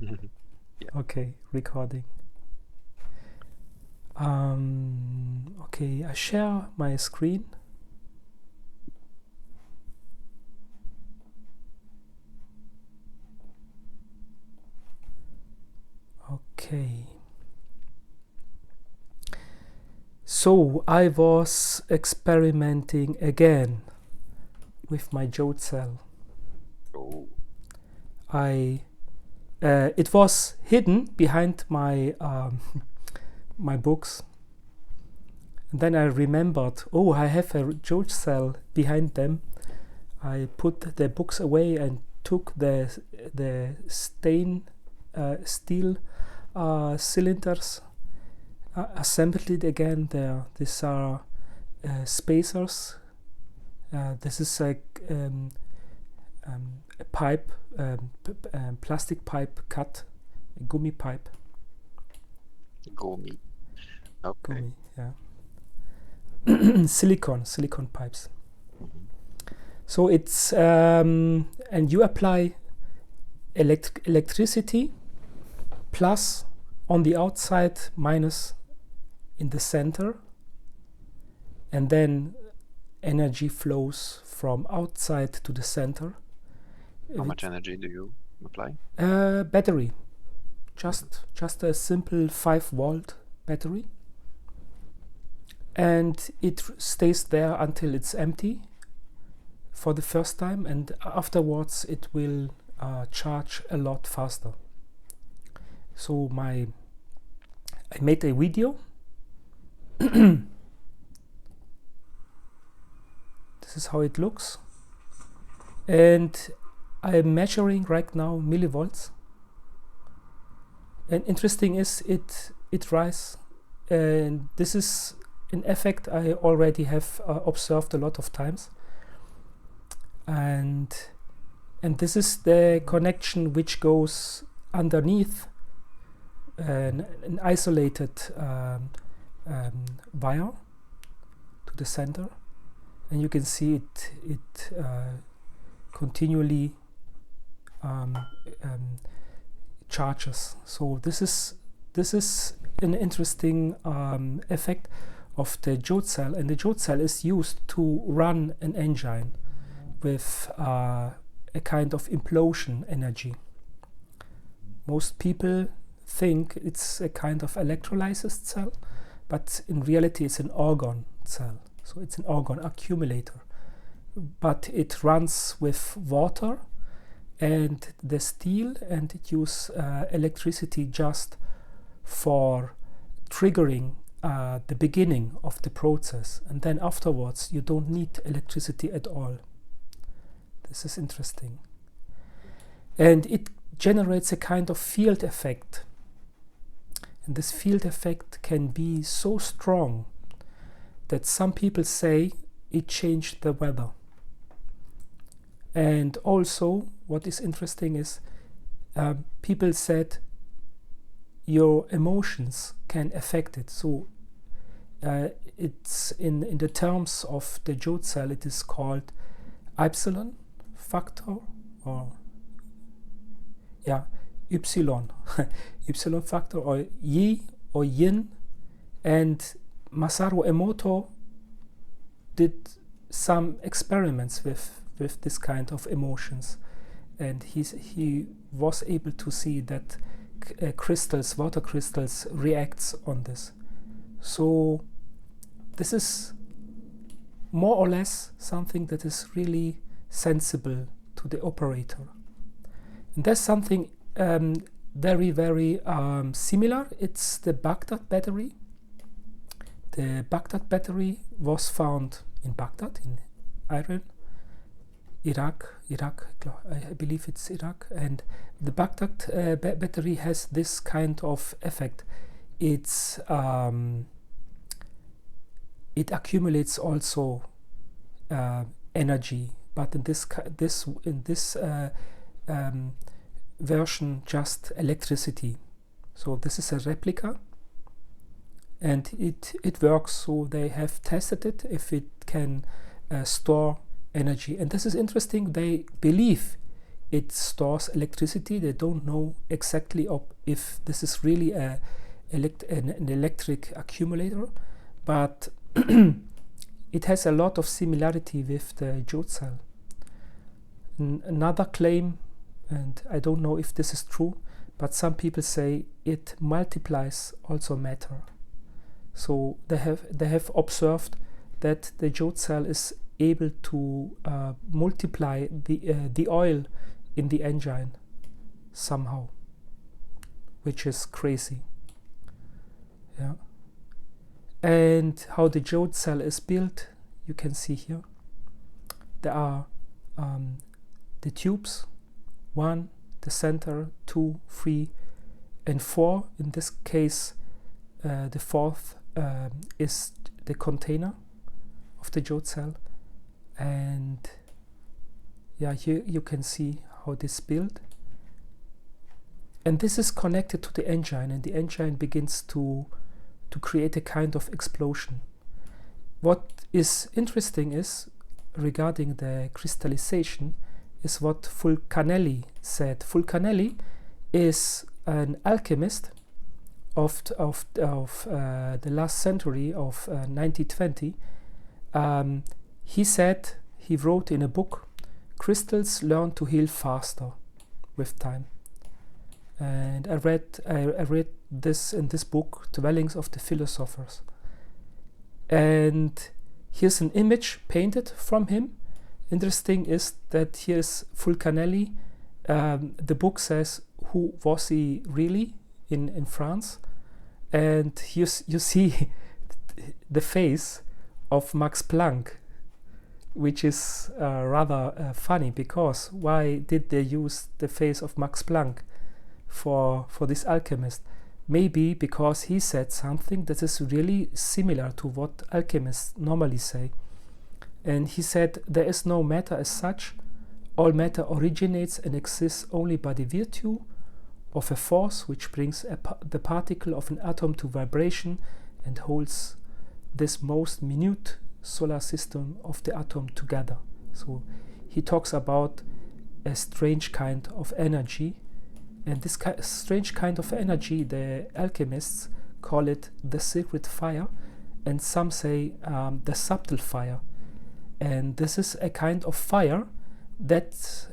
Yeah. Okay, recording. Okay, I share my screen. Okay. So I was experimenting again with my Jode cell. Oh. It was hidden behind my my books. And then I remembered, oh, I have a Jode cell behind them. I put the books away and took the steel cylinders, assembled it again. These are spacers. This is like a pipe, plastic pipe cut, a gummy pipe. Gumi. Okay. Gummy, yeah. silicon pipes. Mhm. So it's and you apply electricity plus on the outside, minus in the center, and then energy flows from outside to the center. How much energy do you apply? Battery, just a simple 5-volt battery, and it stays there until it's empty for the first time, and afterwards it will charge a lot faster. So I made a video. This is how it looks, and I'm measuring right now millivolts. And interesting is it rises, and this is an effect I already have observed a lot of times. And this is the connection which goes underneath an isolated wire to the center, and you can see it continually charges. So this is an interesting effect of the Jode cell, and the Jode cell is used to run an engine with a kind of implosion energy. Most people think it's a kind of electrolysis cell, but in reality it's an orgone cell. So it's an orgone accumulator, but it runs with water and the steel, and it uses electricity just for triggering the beginning of the process, and then afterwards you don't need electricity at all. This is interesting, and it generates a kind of field effect, and this field effect can be so strong that some people say it changed the weather. And also what is interesting is people said your emotions can affect it. So it's in the terms of the Jode cell, it is called epsilon factor, or epsilon epsilon factor, or yi or yin. And Masaru Emoto did some experiments with this kind of emotions, and he was able to see that crystals, water crystals, reacts on this. So this is more or less something that is really sensible to the operator. And there's something very, very similar. It's the Baghdad battery. The Baghdad battery was found in Baghdad, in Iran, Iraq, I believe it's Iraq. And the Baghdad battery has this kind of effect. It's it accumulates also energy, but in this version just electricity. So this is a replica, and it works. So they have tested it if it can store energy, and this is interesting. They believe it stores electricity. They don't know exactly if this is really an electric accumulator, but it has a lot of similarity with the jode cell. Another claim, and I don't know if this is true, but some people say it multiplies also matter. So they have observed that the jode cell is able to multiply the oil in the engine somehow, which is crazy. Yeah. And how the jode cell is built, you can see here. There are the tubes, 1, the center, 2, 3, and 4. In this case, the 4th is the container of the jode cell. And yeah, here you can see how this is built. And this is connected to the engine, and the engine begins to create a kind of explosion. What is interesting is, regarding the crystallization, is what Fulcanelli said. Fulcanelli is an alchemist of the last century of 1920. He wrote in a book, crystals learn to heal faster with time. And I read this in this book, Dwellings of the Philosophers. And here's an image painted from him. Interesting is that here's Fulcanelli. The book says who was he really in France. And you see the face of Max Planck, which is rather funny, because why did they use the face of Max Planck for this alchemist? Maybe because he said something that is really similar to what alchemists normally say. And he said, there is no matter as such. All matter originates and exists only by the virtue of a force which brings the particle of an atom to vibration and holds this most minute solar system of the atom together. So he talks about a strange kind of energy, and this strange kind of energy, the alchemists call it the secret fire, and some say the subtle fire. And this is a kind of fire that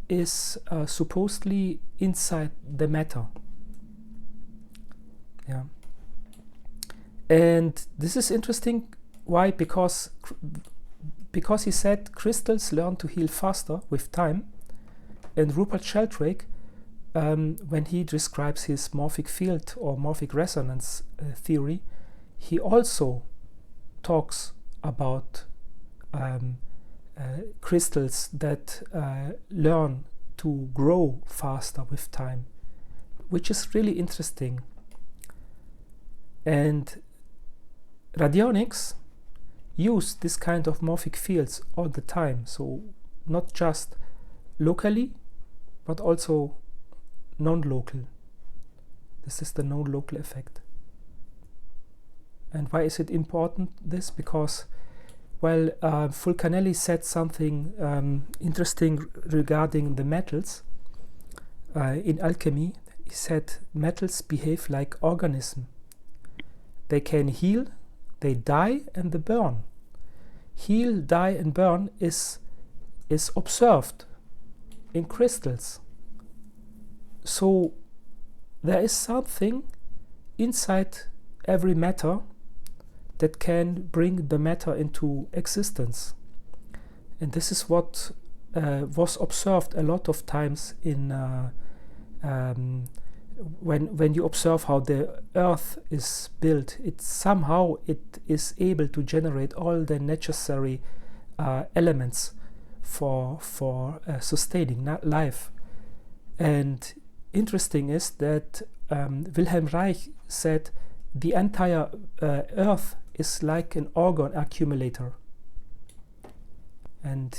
is supposedly inside the matter. Yeah. And this is interesting. Why? Because he said crystals learn to heal faster with time. And Rupert Sheldrake, when he describes his morphic field or morphic resonance theory, he also talks about crystals that learn to grow faster with time, which is really interesting. And radionics use this kind of morphic fields all the time, so not just locally, but also non-local. This is the non-local effect. And why is it important, this? Because, well, Fulcanelli said something interesting regarding the metals. In alchemy, he said metals behave like organisms. They can heal, they die, and they burn. Heal, die, and burn is observed in crystals. So there is something inside every matter that can bring the matter into existence. And this is what was observed a lot of times in when you observe how the earth is built. It is able to generate all the necessary elements for sustaining life. And interesting is that Wilhelm Reich said the entire earth is like an orgone accumulator. And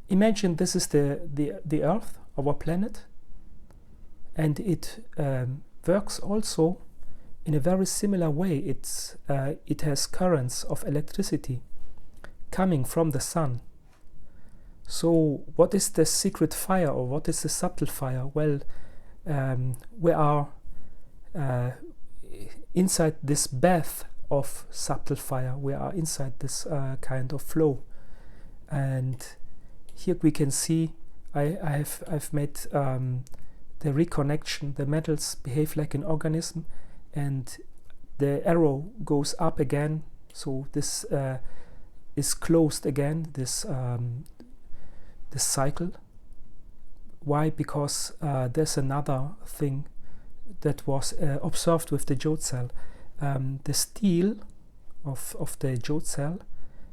imagine this is the earth, our planet, and it works also in a very similar way. It has currents of electricity coming from the sun. So what is the secret fire, or what is the subtle fire? Well, we are inside this bath of subtle fire. We are inside this kind of flow, and here we can see I've made the reconnection. The metals behave like an organism, and the arrow goes up again. So this is closed again. This cycle. Why? Because there's another thing that was observed with the jode cell. The steel of the jode cell,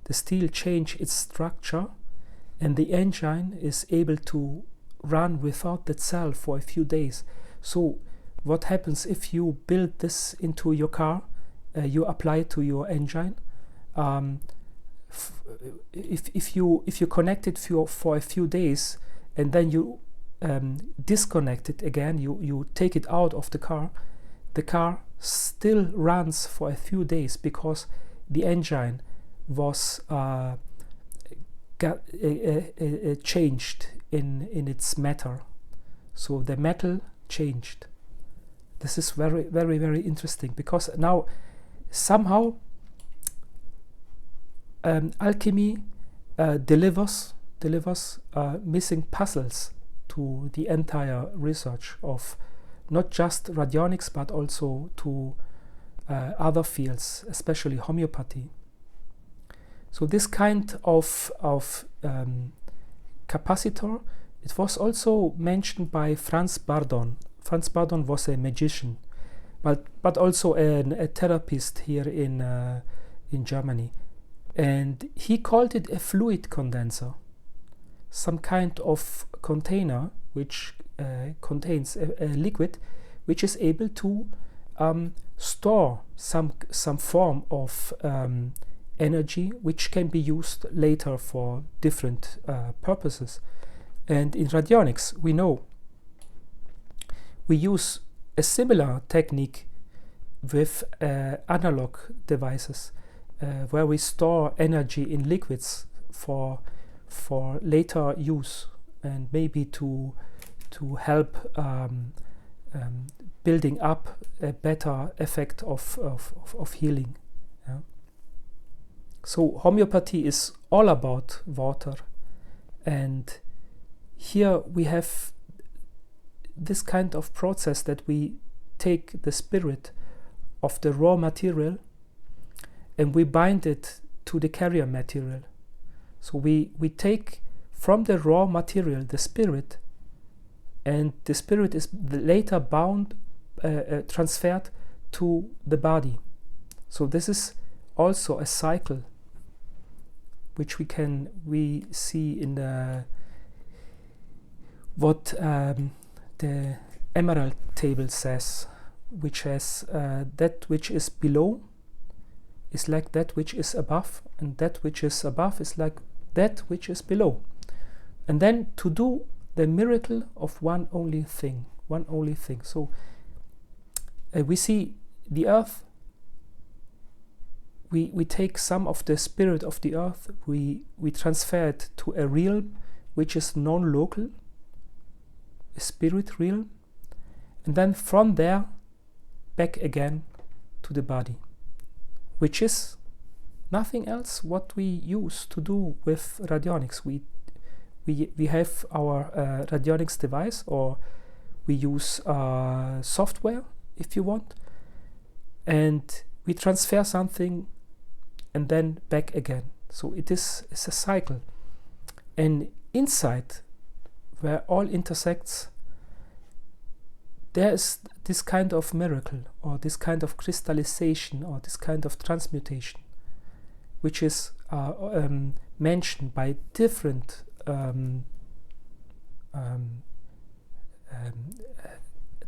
the steel changed its structure, and the engine is able to run without that cell for a few days. So what happens if you build this into your car, you apply it to your engine, if you connect it for a few days and then you disconnect it again, you take it out of the car still runs for a few days, because the engine was changed in its matter. So the metal changed. This is very, very, very interesting, because now somehow alchemy delivers missing puzzles to the entire research of not just radionics, but also to other fields, especially homeopathy. So this kind of capacitor, it was also mentioned by Franz Bardon. Franz Bardon was a magician, but also a therapist here in Germany, and he called it a fluid condenser, some kind of container which contains a liquid which is able to store some form of energy which can be used later for different purposes. And in radionics, we know we use a similar technique with analog devices, where we store energy in liquids for later use, and maybe to help building up a better effect of healing. Yeah. So homeopathy is all about water, and here we have this kind of process that we take the spirit of the raw material and we bind it to the carrier material. So we take from the raw material the spirit, and the spirit is later bound, transferred to the body. So this is also a cycle which we see in the what the Emerald table says, which has that which is below is like that which is above, and that which is above is like that which is below. And then to do the miracle of one only thing. So we see the earth, we take some of the spirit of the earth, we transfer it to a realm which is non-local, a spirit realm, and then from there back again to the body, which is nothing else what we use to do with radionics. We have our radionics device, or we use software if you want, and we transfer something and then back again. So it's a cycle, and inside where all intersects, there is this kind of miracle, or this kind of crystallization, or this kind of transmutation, which is mentioned by different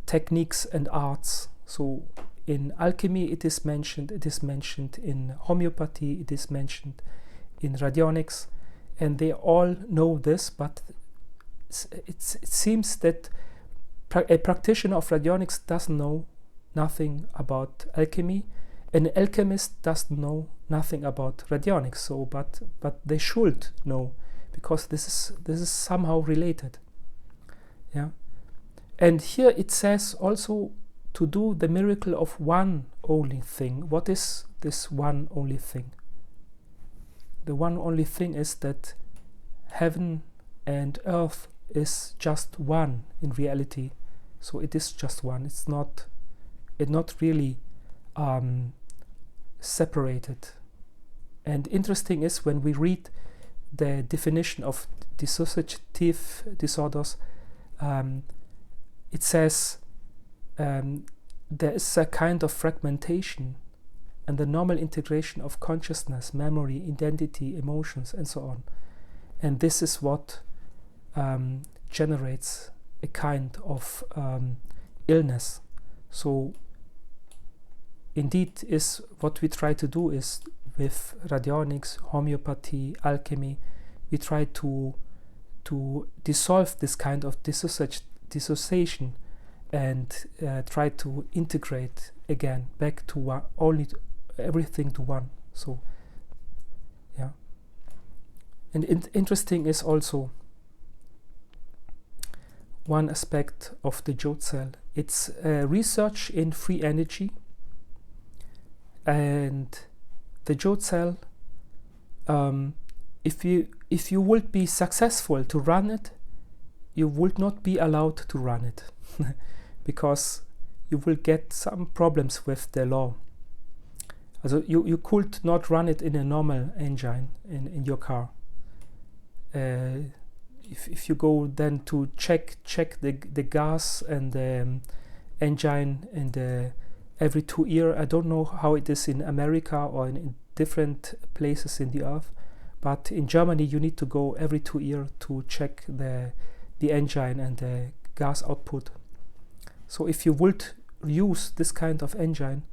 techniques and arts. So in alchemy it is mentioned in homeopathy, it is mentioned in radionics, and they all know this, but it seems that a practitioner of radionics doesn't know nothing about alchemy, an alchemist doesn't know nothing about radionics. So but they should know, because this is somehow related. Yeah, and here it says also to do the miracle of one only thing. What is this one only thing? The one only thing is that heaven and earth is just one in reality. So it is just one. It's not really separated. And interesting is when we read the definition of dissociative disorders, it says there is a kind of fragmentation and the normal integration of consciousness, memory, identity, emotions, and so on. And this is what generates a kind of illness. So indeed is what we try to do is with radionics, homeopathy, alchemy, we try to dissolve this kind of dissociation and try to integrate again back to one, everything to one. So yeah, and interesting is also one aspect of the Jode cell. It's research in free energy, and the Jode cell, if you would be successful to run it, you would not be allowed to run it because you will get some problems with the law. Also you could not run it in a normal engine in your car. If you go then to check the gas and the engine and every 2 years, I don't know how it is in America or in different places in the earth, but in Germany you need to go every 2 years to check the engine and the gas output. So if you would use this kind of engine,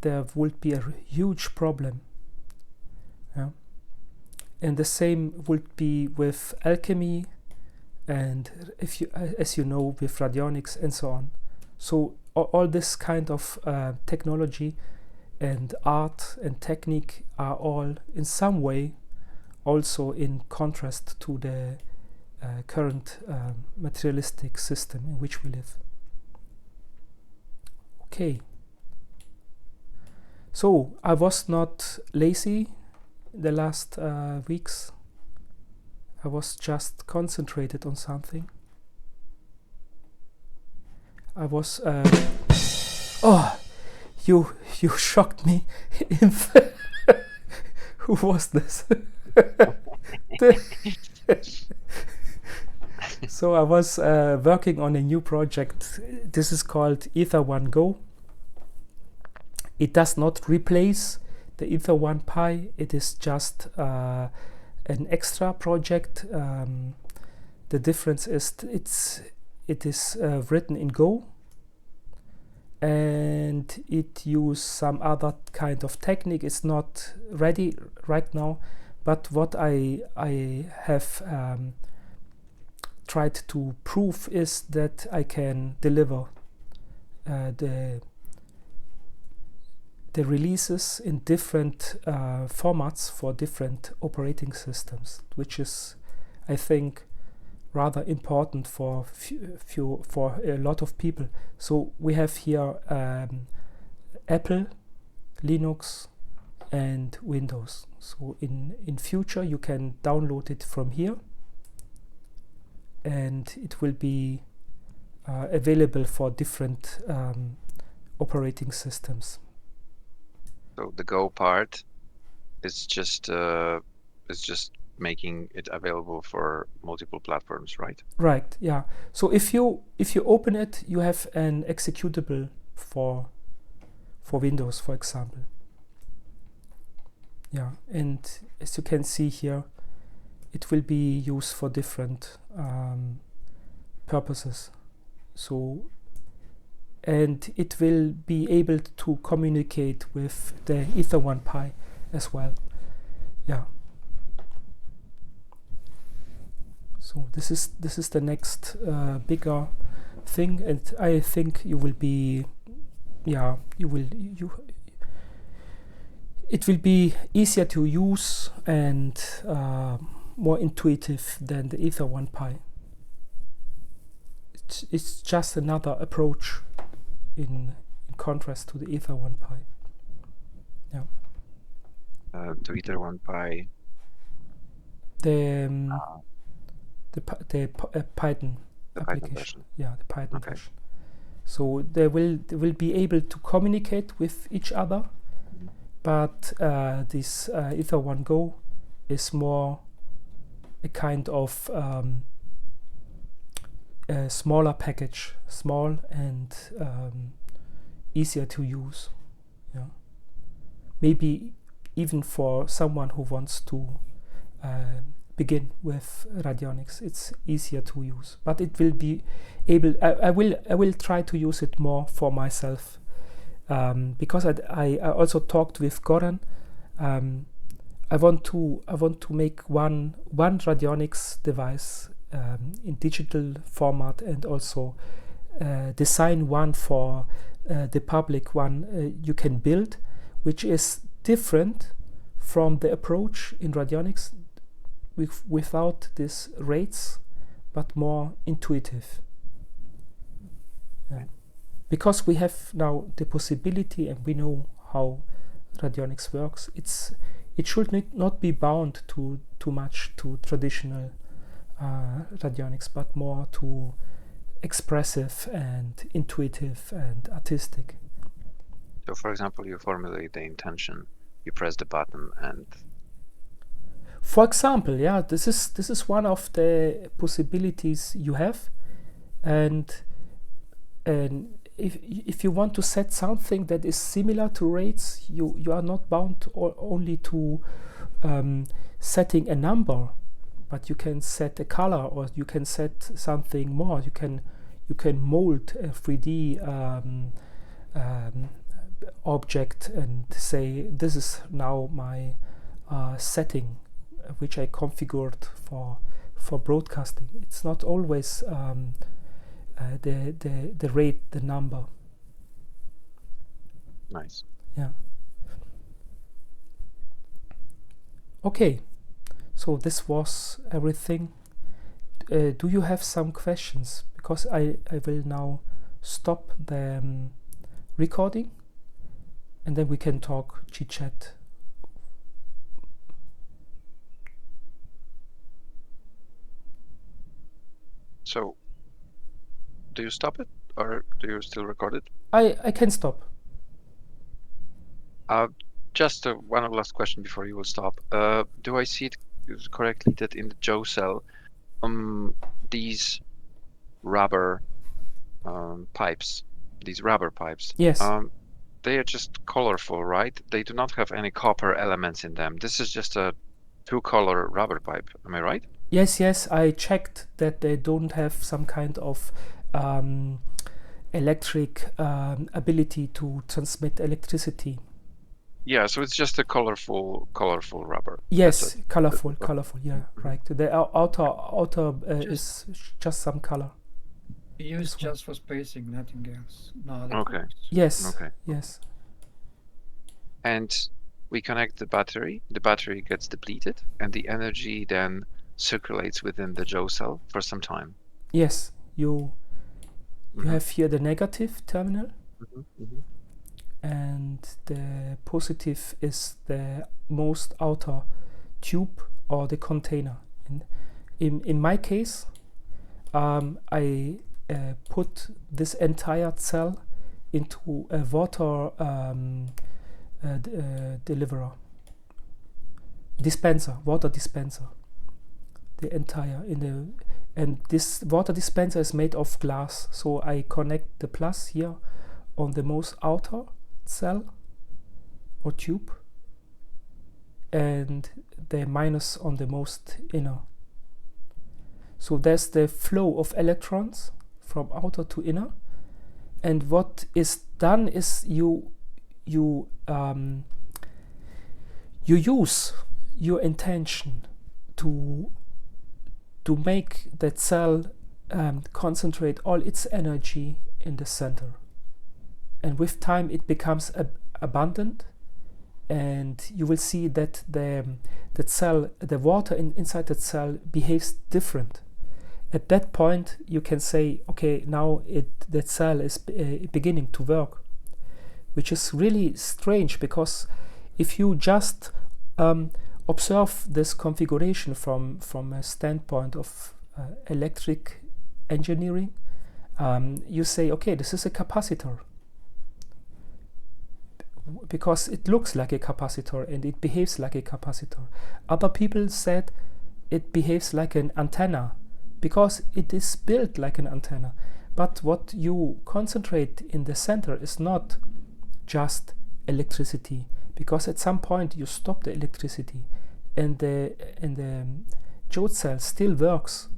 there would be a huge problem. Yeah. And the same would be with alchemy, and if you, as you know, with radionics and so on. So all this kind of technology and art and technique are all in some way also in contrast to the current materialistic system in which we live. Okay. So I was not lazy the last weeks. I was just concentrated on something. I was oh, you shocked me. Who was this? So I was working on a new project. This is called Ether 1 Go. It does not replace the Ether 1 Pi. It is just an extra project. The difference is it is written in Go, and it uses some other kind of technique. It's not ready right now, but what I have tried to prove is that I can deliver the releases in different formats for different operating systems, which is, I think, rather important for a lot of people. So we have here Apple, Linux, and Windows. So in future you can download it from here, and it will be available for different operating systems. So the Go part is just making it available for multiple platforms, right? Right. Yeah. So if you open it, you have an executable for Windows, for example. Yeah, and as you can see here, it will be used for different purposes. So, and it will be able to communicate with the Ether 1 Pi as well. Yeah. So this is the next bigger thing, and I think you will be, yeah, it will be easier to use, and more intuitive than the Ether 1 pi. It's just another approach in contrast to the Ether 1 pi. Yeah. To Ether 1 pi. The Python The application. Python version. Yeah, the Python Okay. version. So they will be able to communicate with each other, but this Ether 1 Go is more a kind of a smaller package, small and easier to use. Yeah, maybe even for someone who wants to begin with radionics, it's easier to use. But it will be able. I will try to use it more for myself, because I also talked with Goran. I want to make one radionics device in digital format, and also design one for the public one you can build, which is different from the approach in radionics, without these rates, but more intuitive. Because we have now the possibility and we know how radionics works, it should not be bound too much to traditional radionics, but more to expressive and intuitive and artistic. So, for example, you formulate the intention, you press the button, and for example, yeah, this is one of the possibilities you have, and if you want to set something that is similar to rates, you are not bound only to setting a number, but you can set a color, or you can set something more. You can mold a 3D object and say, this is now my setting, which I configured for broadcasting. It's not always the rate, the number. nice. Yeah. Okay, so this was everything. Do you have some questions? Because I will now stop the recording, and then we can talk, chit chat. So, do you stop it, or do you still record it? I can stop. Just one last question before you will stop. Do I see it correctly that in the Joe cell, these rubber pipes, Yes. they are just colorful, right? They do not have any copper elements in them. This is just a two-color rubber pipe. Am I right? Yes, I checked that they don't have some kind of electric ability to transmit electricity. Yeah, so it's just a colorful rubber. Yes, colorful. Yeah, Mhm. right. The outer is just some color. Used just for spacing, nothing else. No other Okay. purpose. Yes. Okay. Yes. And we connect the battery. The battery gets depleted, and the energy then circulates within the Joe cell for some time. Yes. You Mhm. have here the negative terminal, Mhm, mhm. and the positive is the most outer tube or the container. In my case, I put this entire cell into a water deliverer, water dispenser. The entire and this water dispenser is made of glass, so I connect the plus here on the most outer cell or tube, and the minus on the most inner. So there's the flow of electrons from outer to inner, and what is done is you use your intention to make that cell concentrate all its energy in the center, and with time it becomes abundant, and you will see that the water inside that cell behaves different. At that point, you can say, okay, now that cell is beginning to work, which is really strange, because if you just observe this configuration from a standpoint of electric engineering, you say, okay, this is a capacitor, because it looks like a capacitor and it behaves like a capacitor. Other people said it behaves like an antenna, because it is built like an antenna. But what you concentrate in the center is not just electricity, because at some point you stop the electricity and the Jode cell still works.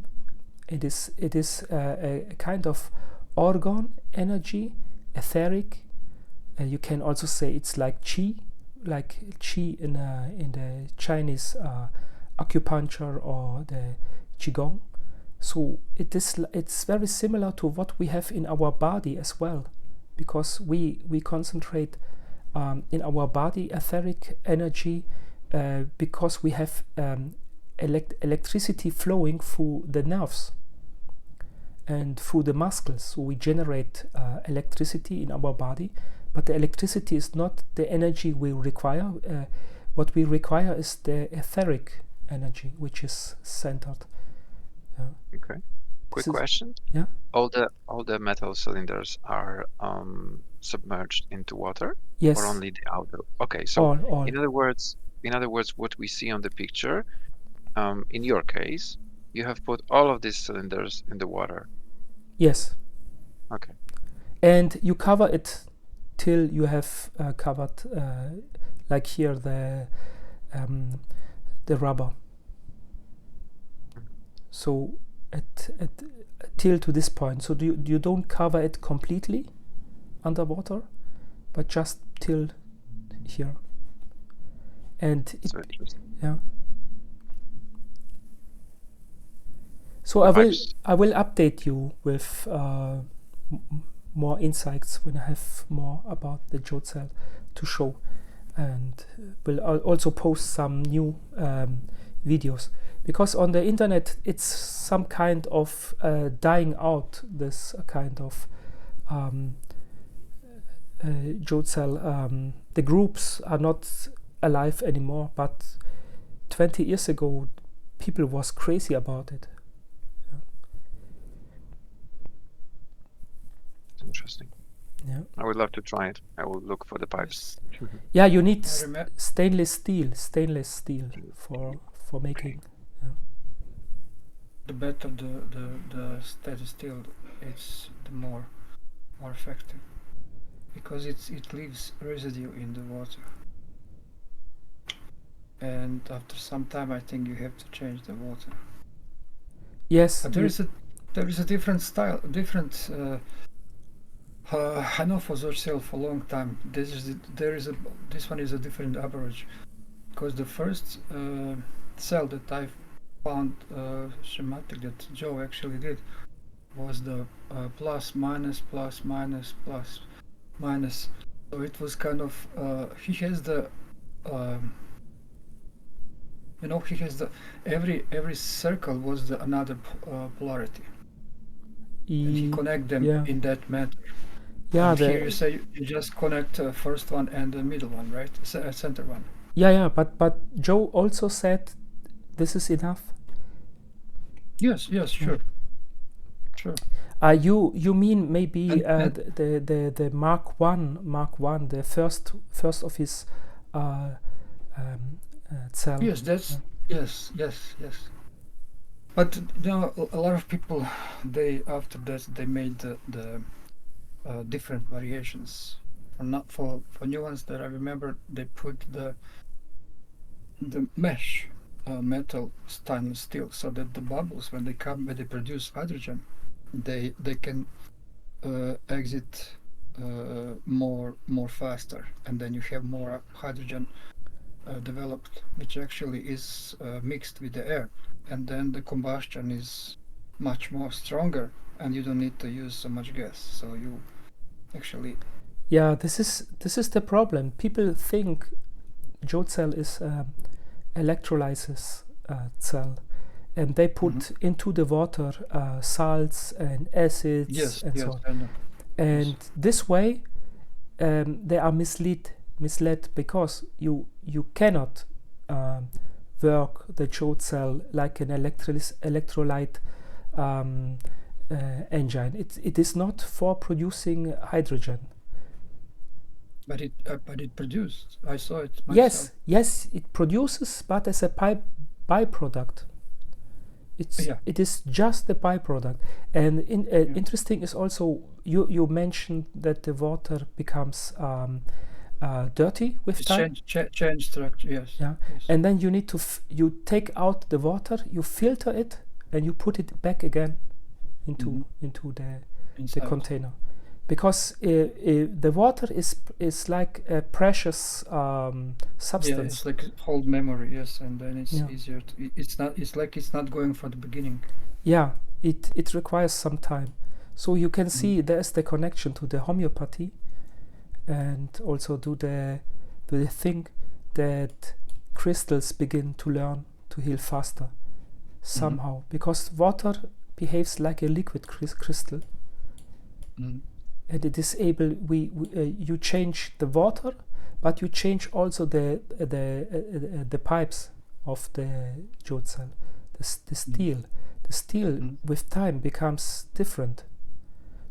It is a kind of orgone energy, etheric. You can also say it's like qi in the Chinese acupuncture or the qigong. So it's very similar to what we have in our body as well, because we concentrate in our body etheric energy, because we have electricity flowing through the nerves and through the muscles. So we generate electricity in our body, but the electricity is not the energy we require. What we require is the etheric energy, which is centered. Okay. Quick question. Yeah. All the metal cylinders are submerged into water, Yes. or only the outer? Okay. So all. in other words, what we see on the picture, in your case, you have put all of these cylinders in the water. Yes. Okay. And you cover it till you have covered, like here, the rubber. So till to this point. So you don't cover it completely underwater, but just till here. And So interesting. yeah. So I will update you with more insights when I have more about the Jode cell to show, and will also post some new videos, because on the internet it's some kind of dying out, this kind of Jode cell. The groups are not alive anymore, but 20 years ago people was crazy about it. Interesting. Yeah. I would love to try it. I will look for the pipes. Yeah, you need stainless steel for making. Yeah. The better the stainless steel, it's the more effective, because it leaves residue in the water, and after some time I think you have to change the water. Yes. But there is a different style, different. I know for Jode cell for a long time. This one is a different average, because the first cell that I found schematic that Joe actually did was the plus minus plus minus plus minus. So it was kind of he has the he has the every circle was another polarity, and he connect them in that manner. Yeah, and here you say you just connect first one and the middle one, right? Center one. Yeah, but Joe also said this is enough. Yes, sure. You mean maybe the Mark One, the first of his cell? Yes, that's yes. But a lot of people, after that they made the different variations. For new ones that I remember, they put the mesh metal stainless steel, so that the bubbles, when they produce hydrogen, they can exit more faster, and then you have more hydrogen developed, which actually is mixed with the air, and then the combustion is much more stronger, and you don't need to use so much gas. So you actually this is the problem. People think jode cell is electrolysis cell, and they put into the water salts and acids Yes, and yes, so on. I know. And this way, they are misled because you cannot work the jode cell like an electrolyte engine. It is not for producing hydrogen. But it produced. I saw it myself. Yes, it produces, but as a byproduct. It is just the byproduct. And interesting is also you mentioned that the water becomes dirty with time. Change structure. Yes. Yeah, yes. and then you need to you take out the water, you filter it, and you put it back again into the container, because the water is like a precious substance. Yeah, it's like hold memory. Yes, and then it's easier. It's like it's not going from the beginning. Yeah, it requires some time. So you can see there's the connection to the homeopathy, and also to the thing that crystals begin to learn to heal faster somehow, because water behaves like a liquid crystal, and it is able. You change the water, but you change also the pipes of the jode cell, the steel. The steel with time becomes different.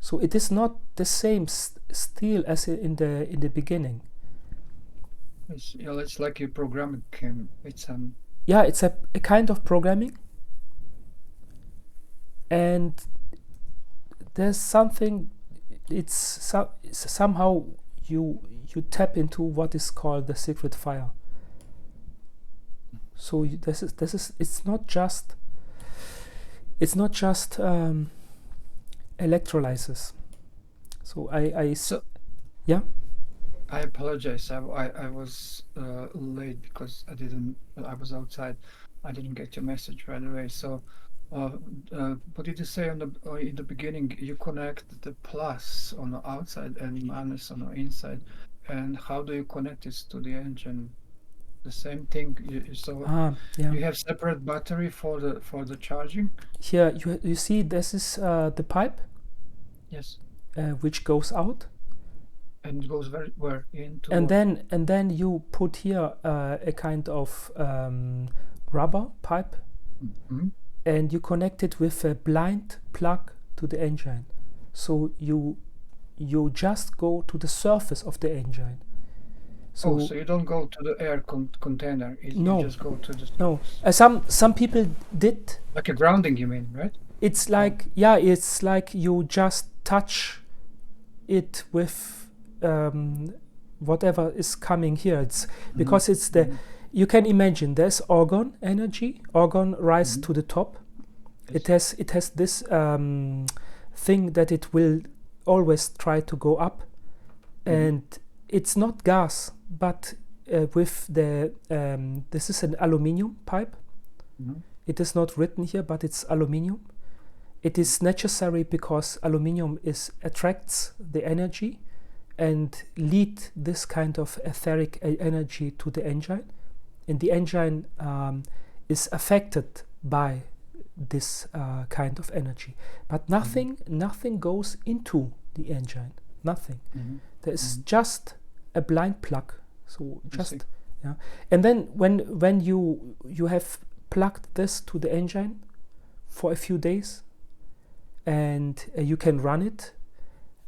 So it is not the same steel as in the beginning. It's like a programming. It's it's a kind of programming, and there's something. It's somehow you tap into what is called the secret fire. So this is it's not just electrolysis. So I apologize. I was late because I was outside. I didn't get your message right away. So, what did you say in the beginning? You connect the plus on the outside and minus on the inside, and how do you connect this to the engine? The same thing. You have separate battery for the charging. Here you see this is the pipe. Yes. Which goes out. And it goes where into. And then you put here a kind of rubber pipe, and you connect it with a blind plug to the engine. So you just go to the surface of the engine. So you don't go to the air container. No. You just go to the. No. Some people did. Like a grounding, you mean, right? It's like it's like you just touch it with whatever is coming here. It's because it's you can imagine there's orgone energy. Orgone rise to the top. Yes. It has this thing that it will always try to go up, and it's not gas, but with the this is an aluminium pipe. It is not written here, but it's aluminium. It is necessary because aluminium attracts the energy and lead this kind of etheric energy to the engine, and the engine is affected by this kind of energy, but nothing goes into the engine. Nothing. There is just a blind plug. So just and then when you have plugged this to the engine for a few days, and you can run it,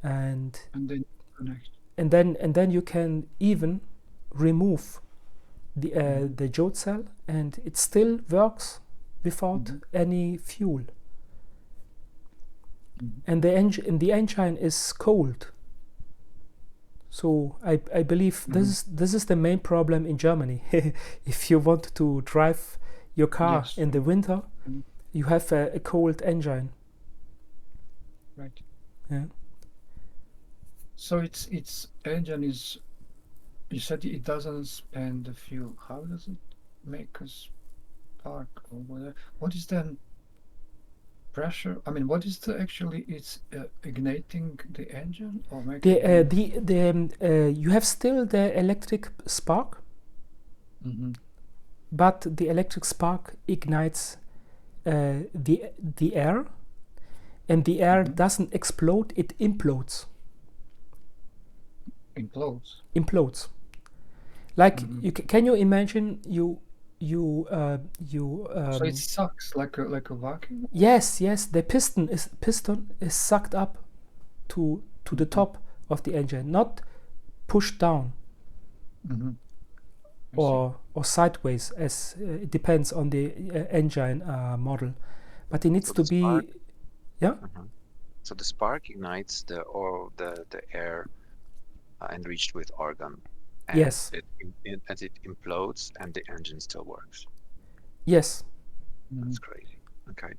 and then connect. And then you can even remove the jode cell, and it still works without any fuel. And the engine is cold. So I believe this is the main problem in Germany. If you want to drive your car in the winter, you have a cold engine. Right. Yeah. So its engine is. You said it doesn't spend the fuel. How does it make a spark or whatever? What is then pressure? I mean, what is it's igniting the engine or making you have still the electric spark, Mm-hmm. but the electric spark ignites the air, and the air Mhm. doesn't explode, it implodes. Implodes. Like Mhm. can you imagine you So it sucks like a vacuum. yes, the piston is sucked up to the Mhm. top of the engine, not pushed down Mm-hmm. or sideways, as it depends on the engine model, but it needs So to the spark. be yeah. Mhm. So the spark ignites the air enriched with argon, and Yes, as it implodes, and the engine still works. yes, That's crazy. Okay,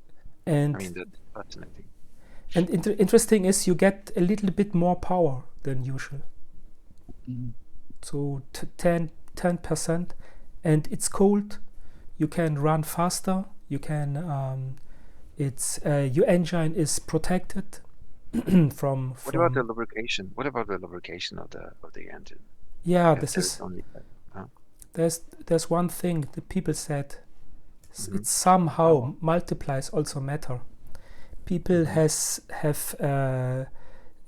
I and mean that's fascinating. interesting is you get a little bit more power than usual, Mm-hmm. so 10%, and it's cold. You can run faster. You can it's your engine is protected from What about the lubrication? What about the lubrication of the engine? yeah. If This there is is only that, huh? there's one thing the people said. Mhm. It somehow multiplies also matter. People Mhm. have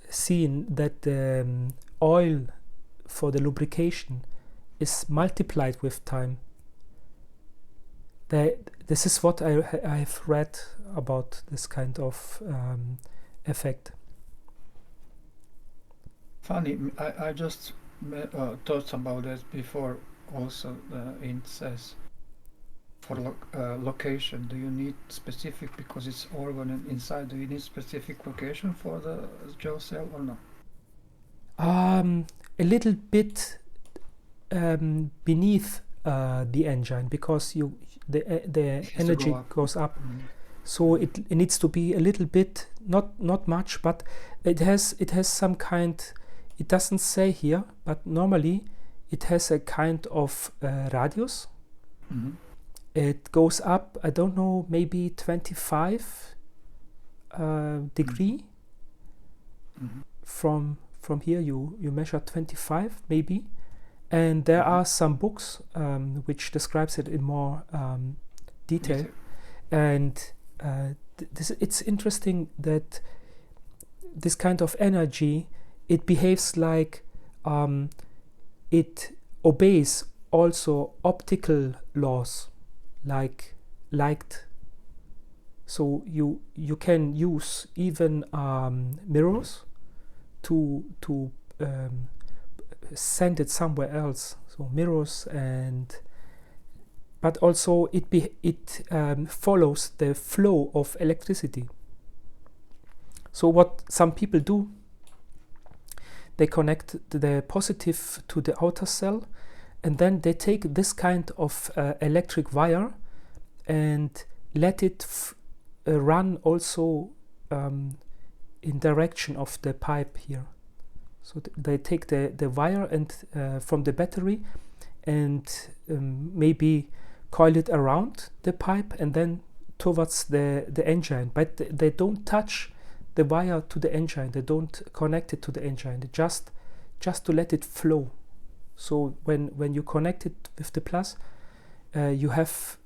seen that the oil for the lubrication is multiplied with time. This is what I've read about this kind of effect. Funny. I just thought about that before. Also, it says for location. Do you need specific, because it's organ and inside? Do you need specific location for the jaw cell or no? A little bit beneath the engine, because the It has to go energy up. goes up, Mhm. so it needs to be a little bit, not much, but it has some kind. It doesn't say here, but normally it has a kind of radius. Mhm. It goes up, I don't know, maybe 25 degree. Mhm. From here you measure 25 maybe, and there Mhm. are some books which describes it in more detail. And it's interesting that this kind of energy, it behaves like it obeys also optical laws, like light. So you can use even mirrors to send it somewhere else. So mirrors, and but also it follows the flow of electricity. So what some people do, they connect the positive to the outer cell, and then they take this kind of electric wire and let it run also in direction of the pipe here. So they take the wire and from the battery, and maybe coil it around the pipe and then towards the engine, but they don't touch the wire to the engine. They don't connect it to the engine. They just to let it flow. So when you connect it with the plus, you have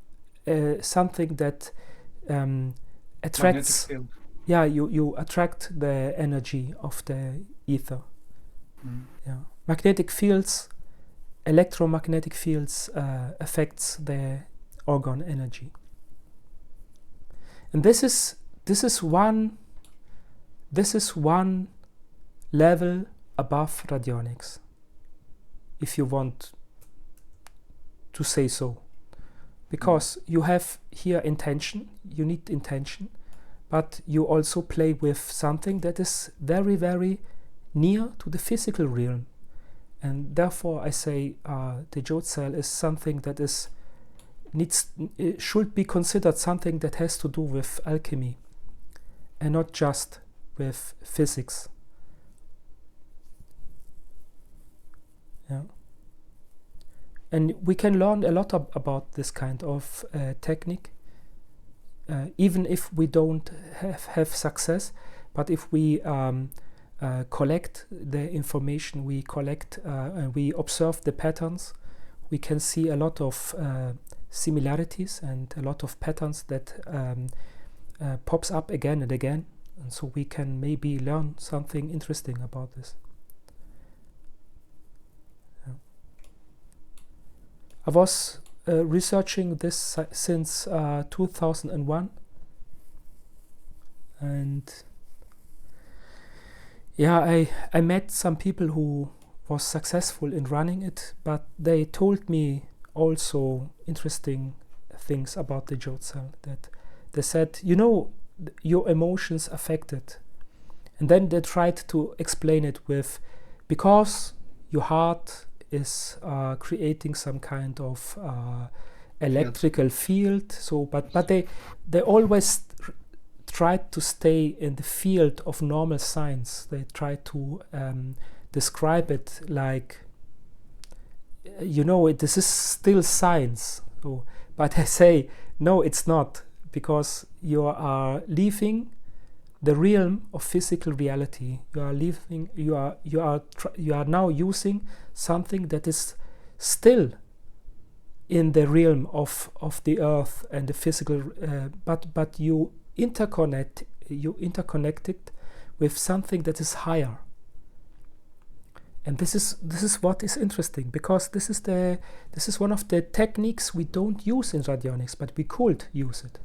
something that Magnetic attracts. field. Yeah, you attract the energy of the ether. Mm. Yeah, magnetic fields, electromagnetic fields affects the orgone energy, and this is one level above radionics, if you want to say so, because you have here intention. You need intention, but you also play with something that is very, very near to the physical realm. And therefore I say the Jode cell is something that should be considered something that has to do with alchemy and not just with physics. Yeah. And we can learn a lot about this kind of technique, even if we don't have success, but if we collect the information, we collect and we observe the patterns, we can see a lot of similarities and a lot of patterns that pops up again and again, and so we can maybe learn something interesting about this. Yeah. I was researching this since 2001, and yeah, I met some people who was successful in running it, but they told me also interesting things about the Jode cell, that they said, you know, your emotions affect it. And then they tried to explain it with, because your heart is creating some kind of electrical field. So, but they always tried to stay in the field of normal science. They tried to describe it like, you know, this is still science. So, but I say, no, it's not, because you are leaving the realm of physical reality. You are leaving. You are now using something that is still in the realm of the earth and the physical, but you interconnect it with something that is higher. And this is what is interesting, because this is one of the techniques we don't use in radionics, but we could use it.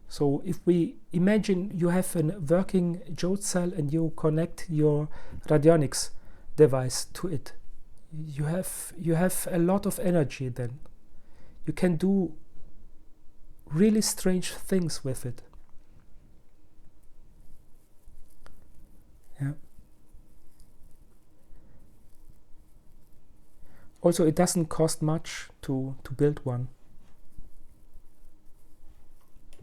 So if we imagine you have a working Jode cell and you connect your radionics device to it, you have a lot of energy. Then you can do really strange things with it. Yeah. Also, it doesn't cost much to build one.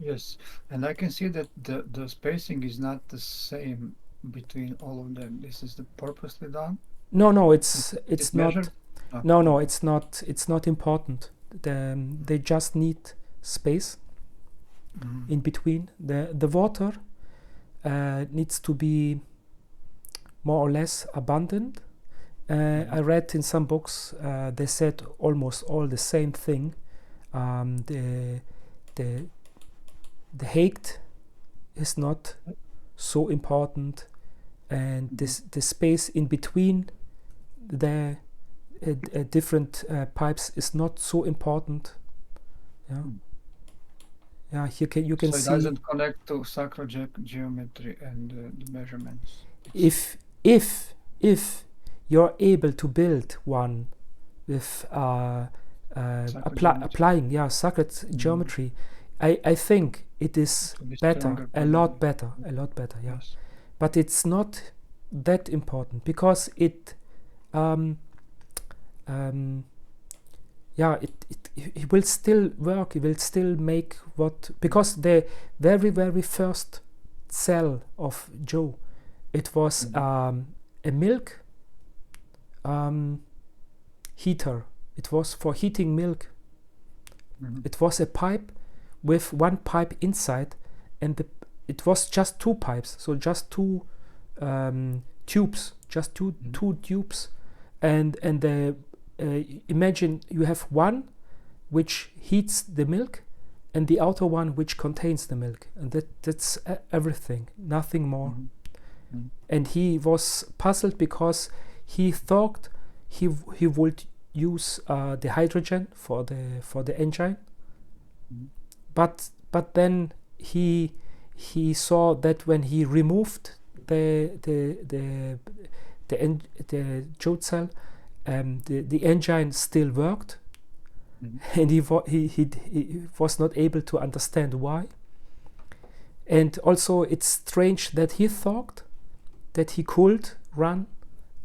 Yes, and I can see that the spacing is not the same between all of them. This is the purposely done. No, it's not. Measured? No, it's not. It's not important. They just need space in between. The water needs to be more or less abundant. I read in some books they said almost all the same thing. The height is not so important, and the space in between the different pipes is not so important. Yeah, yeah. You can so see. it doesn't connect to sacral geometry and the measurements. If you're able to build one with applying sacred geometry, I think it is better, a lot better. Yeah, Yes. but it's not that important, because it it will still work. It will still make what, because the very first cell of Joe, it was a milk heater. It was for heating milk. It was a pipe with one pipe inside, and it was just two pipes, so just two tubes, just two tubes, and imagine you have one which heats the milk, and the outer one which contains the milk, and that's everything, nothing more. And he was puzzled, because he thought he would use the hydrogen for the engine, but then he saw that when he removed the Jode cell, the engine still worked, and he was not able to understand why. And also, it's strange that he thought that he could run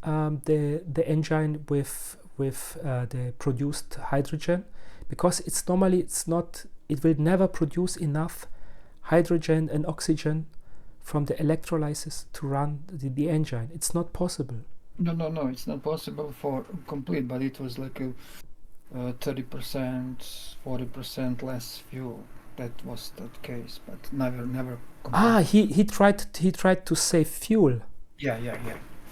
the engine with the produced hydrogen, because it's not. It will never produce enough hydrogen and oxygen from the electrolysis to run the engine. It's not possible. No, it's not possible for complete, but it was like a 30%, 40% less fuel. That was that case, but never. He tried to save fuel. Yeah.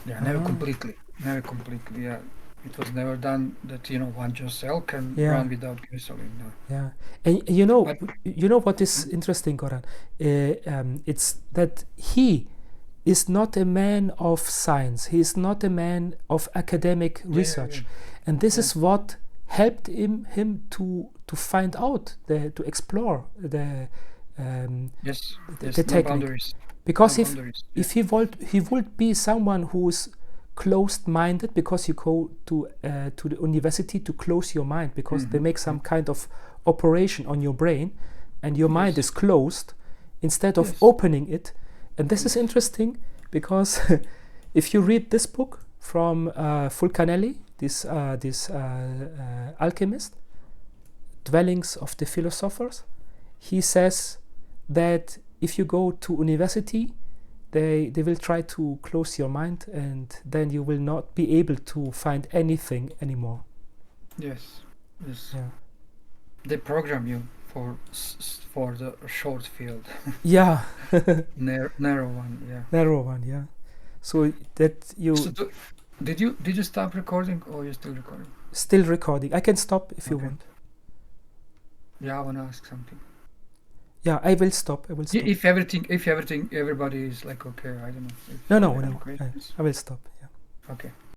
Never completely. Yeah. It was never done that one Joe cell can Yeah. run without gasoline. No. Yeah, and you know, But- what is interesting, Goran? It's that he is not a man of science. He is not a man of academic research, yeah. and this Yeah. is what helped him to find out, to explore the Yes. the Yes. No technique. boundaries. Because No boundaries. if he would be someone who's closed-minded, because you go to the university to close your mind, because they make some kind of operation on your brain, and your mind Yes. is closed instead of Yes. opening it. And this is interesting because if you read this book from Fulcanelli, this alchemist, Dwellings of the Philosophers, he says that if you go to university, they will try to close your mind, and then you will not be able to find anything anymore. Yes. Yes. Yeah. They program you for the short field, Yeah. narrow one. Yeah. Narrow one. Yeah. So that you So did you stop recording, or you still recording? still recording. I can stop if you Okay. want. Yeah, I want to ask something. Yeah, I will stop. If everybody is like okay, I don't know. No, If no. questions. I will stop. Yeah. Okay.